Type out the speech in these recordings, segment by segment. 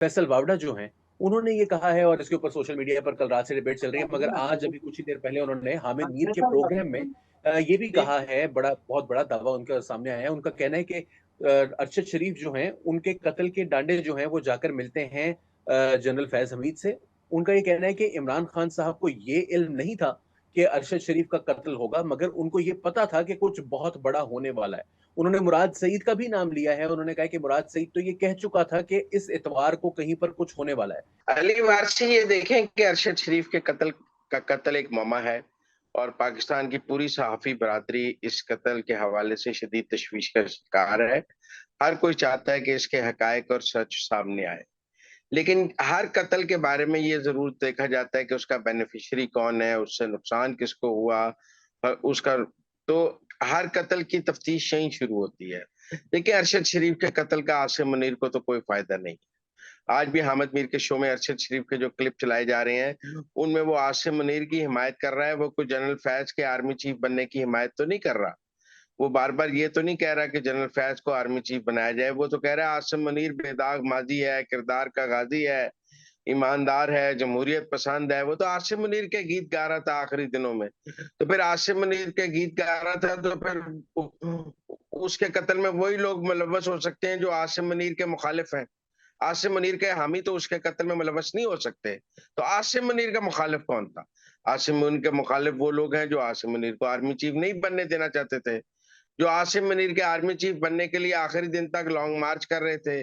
फैसल वावड़ा जो हैं, उन्होंने ये कहा है और इसके ऊपर सोशल मीडिया पर कल रात से डिबेट चल रही है, मगर आज अभी कुछ ही देर पहले उन्होंने हामिद मीर के प्रोग्राम में ये भी कहा है, बहुत बड़ा दावा उनका सामने आया है। उनका कहना है कि अरशद शरीफ जो हैं, उनके कत्ल के डांडे जो हैं, वो जाकर मिलते हैं जनरल फैज़ हमीद से। उनका ये कहना है कि इमरान खान साहब को ये इल्म नहीं था कि अरशद शरीफ का कत्ल होगा, मगर उनको ये पता था कि कुछ बहुत बड़ा होने वाला है। उन्होंने मुराद सईद का भी नाम लिया है। उन्होंने कहा कि मुराद सईद तो ये कह चुका था कि इस इतवार को कहीं पर कुछ होने वाला है। अली वारसी ये देखें कि अरशद शरीफ के कत्ल एक मौमा है और पाकिस्तान की पूरी सहाफ़ी बरादरी इस कत्ल के हवाले से शदीद तशवीश का शिकार है। हर कोई चाहता है कि इसके हकायक और सच सामने आए। लेकिन हर कत्ल के बारे में ये ज़रूर देखा जाता है कि उसका बेनिफिशियरी कौन है, उससे नुकसान किसको हुआ उसका तो हर कत्ल की तफ्तीश यहीं शुरू होती है। देखिए अरशद शरीफ के कत्ल का आसिम मुनीर को तो कोई फ़ायदा नहीं। आज भी हामिद मीर के शो में अरशद शरीफ के जो क्लिप चलाए जा रहे हैं, उनमें वो आसिम मुनीर की हिमायत कर रहा है, वो कोई जनरल फैज़ के आर्मी चीफ बनने की हिमायत तो नहीं कर रहा। वो बार-बार ये तो नहीं कह रहा कि जनरल फैज़ को आर्मी चीफ बनाया जाए, वो तो कह रहा है आसिम मुनीर बेदाग माज़ी है, किरदार का गाज़ी है, ईमानदार है, जमहूरियत पसंद है। वो तो आसिम मुनीर के गीत गा रहा था आखिरी दिनों में। तो फिर आसिम मुनीर के गीत गा रहा था तो फिर उसके कत्ल में वही लोग मुलव्वस हो सकते हैं जो आसिम मुनीर के मुखालिफ हैं। आसिम मुनीर के हामी तो उसके कत्ल में मुलव्वस नहीं हो सकते। तो आसिम मुनीर का मुखालिफ कौन था? आसिम मुनीर के मुखालिफ वो लोग हैं जो आसिम मुनीर को आर्मी चीफ नहीं बनने देना चाहते थे। जो आसिम मुनीर के आर्मी चीफ बनने के लिए आखिरी दिन तक लॉन्ग मार्च कर रहे थे।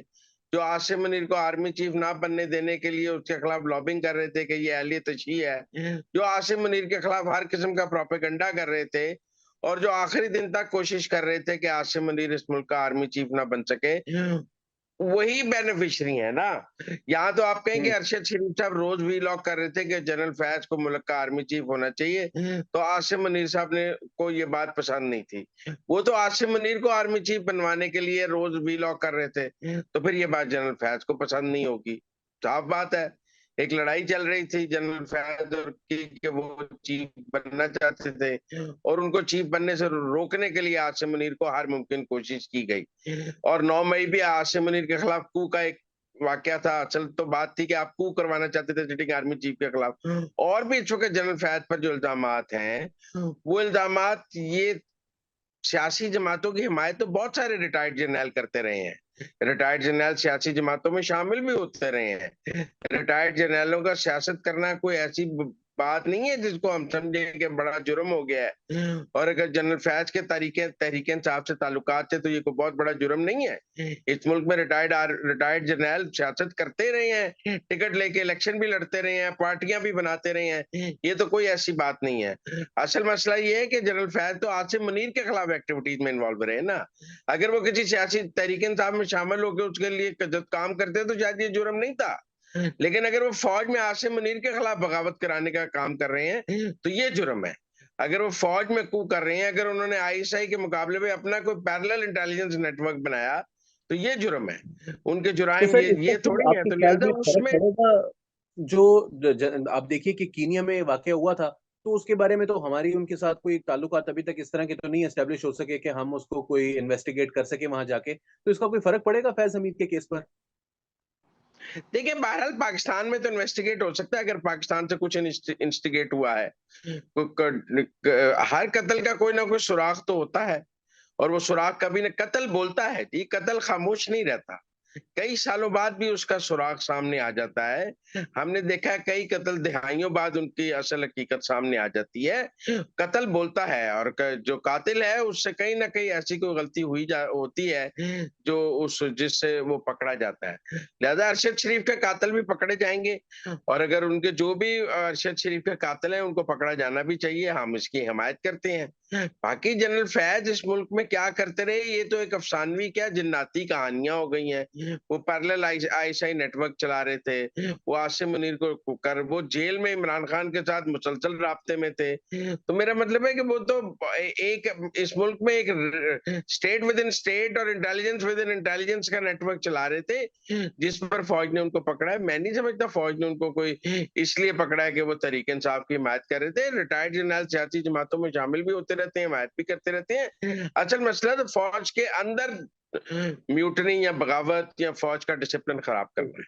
जो आसिम मुनीर को आर्मी चीफ ना बनने देने के लिए उसके खिलाफ लॉबिंग कर रहे थे कि ये अहलियत तशहीह है। जो आसिम मुनीर के खिलाफ हर किस्म का प्रोपेगेंडा कर रहे थे और जो आखिरी दिन तक कोशिश कर रहे थे कि आसिम मुनीर इस मुल्क का आर्मी चीफ ना बन सके, वही बेनिफिशियरी है ना। यहाँ तो आप कहें कि हुँ। अरशद शरीफ साहब रोज वीलॉग कर रहे थे कि जनरल फैज को मुल्क का आर्मी चीफ होना चाहिए, तो आसिम मुनीर साहब ने को ये बात पसंद नहीं थी। वो तो आसिम मुनीर को आर्मी चीफ बनवाने के लिए रोज वीलॉग कर रहे थे, तो फिर ये बात जनरल फैज को पसंद नहीं होगी। साफ बात है। एक लड़ाई चल रही थी जनरल फैज और की कि वो चीफ बनना चाहते थे और उनको चीफ बनने से रोकने के लिए आसिम मुनीर को हर मुमकिन कोशिश की गई। और 9 मई भी आसिम मुनीर के खिलाफ कू का एक वाकया था। असल तो बात थी कि आप कू करवाना चाहते थे सिटिंग आर्मी चीफ के खिलाफ। और भी इस वक्त जनरल फैद पर जो इल्जामात हैं, वो इल्जामात ये सियासी जमातों की हिमायत तो बहुत सारे रिटायर्ड जर्नैल करते रहे हैं। रिटायर्ड जर्नैल सियासी जमातों में शामिल भी होते रहे हैं। रिटायर्ड जर्नैलों का सियासत करना कोई ऐसी बात नहीं है जिसको हम समझें कि बड़ा जुर्म हो गया है। और अगर जनरल फैज के तहरीक इंसाफ से ताल्लुकात थे तो ये कोई बहुत बड़ा जुर्म नहीं है। इस मुल्क में रिटायर्ड जर्नैल सियासत करते रहे हैं, टिकट लेके इलेक्शन भी लड़ते रहे हैं, पार्टियां भी बनाते रहे हैं। ये तो कोई ऐसी बात नहीं है। असल मसला ये है कि जनरल फैज तो आसिम मुनीर के खिलाफ एक्टिविटीज में इन्वॉल्व रहे ना। अगर वो किसी सियासी तहरीक इंसाफ में शामिल होकर उसके लिए काम करते तो शायद ये जुर्म नहीं था। लेकिन अगर वो फौज में आसिम मुनीर के खिलाफ बगावत कराने का काम कर रहे हैं तो ये जुर्म है। अगर वो फौज में कू कर रहे हैं, अगर उन्होंने आईएसआई के मुकाबले में अपना कोई पैरेलल इंटेलिजेंस नेटवर्क बनाया तो ये जुर्म है। उनके तो जुराइम सर इससे ये फिर थोड़ी है, आपके तो ख्याल लिहाजा में फ़र्क उसमें पड़ेगा जो आप देखिए कि कीनिया में वाक़या हुआ था, तो उसके बारे में तो हमारी उनके साथ कोई ताल्लुकात अभी तक इस तरह के तो नहीं एस्टेब्लिश हो सके कि हम उसको कोई इन्वेस्टिगेट कर सकें वहाँ जाके। तो इसका कोई फ़र्क पड़ेगा फैज़ हमीद के केस पर? देखिए बहरहाल पाकिस्तान में तो इन्वेस्टिगेट हो सकता है अगर पाकिस्तान से कुछ इंस्टिगेट हुआ है। हर कत्ल का कोई ना कोई सुराग तो होता है और वो सुराग कभी न कत्ल बोलता है, ये कत्ल खामोश नहीं रहता। कई सालों बाद भी उसका सुराग सामने आ जाता है। हमने देखा है कई कत्ल दिहाइयों बाद उनकी असल हकीकत सामने आ जाती है। कत्ल बोलता है और जो कातिल है उससे कहीं न कहीं ऐसी कोई गलती होती है जो उस जिससे वो पकड़ा जाता है। लिहाज़ा अरशद शरीफ के कातिल भी पकड़े जाएँगे और अगर उनके जो भी अरशद शरीफ के कातिल हैं उनको पकड़ा जाना भी चाहिए, हम इसकी हिमायत करते हैं। बाकी जनरल फैज़ इस मुल्क में क्या करते रहे ये तो एक अफ़सानवी क्या जिन्नाती कहानियाँ हो गई हैं। वो पैरेलल आईएसआई नेटवर्क चला रहे थे। वो आसिम मुनीर को कर वो जेल में इमरान खान के साथ मुसलसल राब्ते में थे। तो मेरा मतलब है कि वो तो एक इस मुल्क में एक स्टेट विद इन स्टेट और इंटेलिजेंस विद इन इंटेलिजेंस का नेटवर्क चला रहे थे, जिस पर फौज ने उनको पकड़ा है। मैं नहीं समझता फौज ने उनको कोई इसलिए पकड़ा है कि वो तहरीक इंसाफ की हिमायत कर रहे थे। रिटायर्ड जनरल सियासी जमातों में शामिल भी होते रहते हैं, हिमायत भी करते रहते हैं। असल मसला तो फौज के अंदर म्यूटनी या बगावत या फौज का डिसिप्लिन खराब करना है।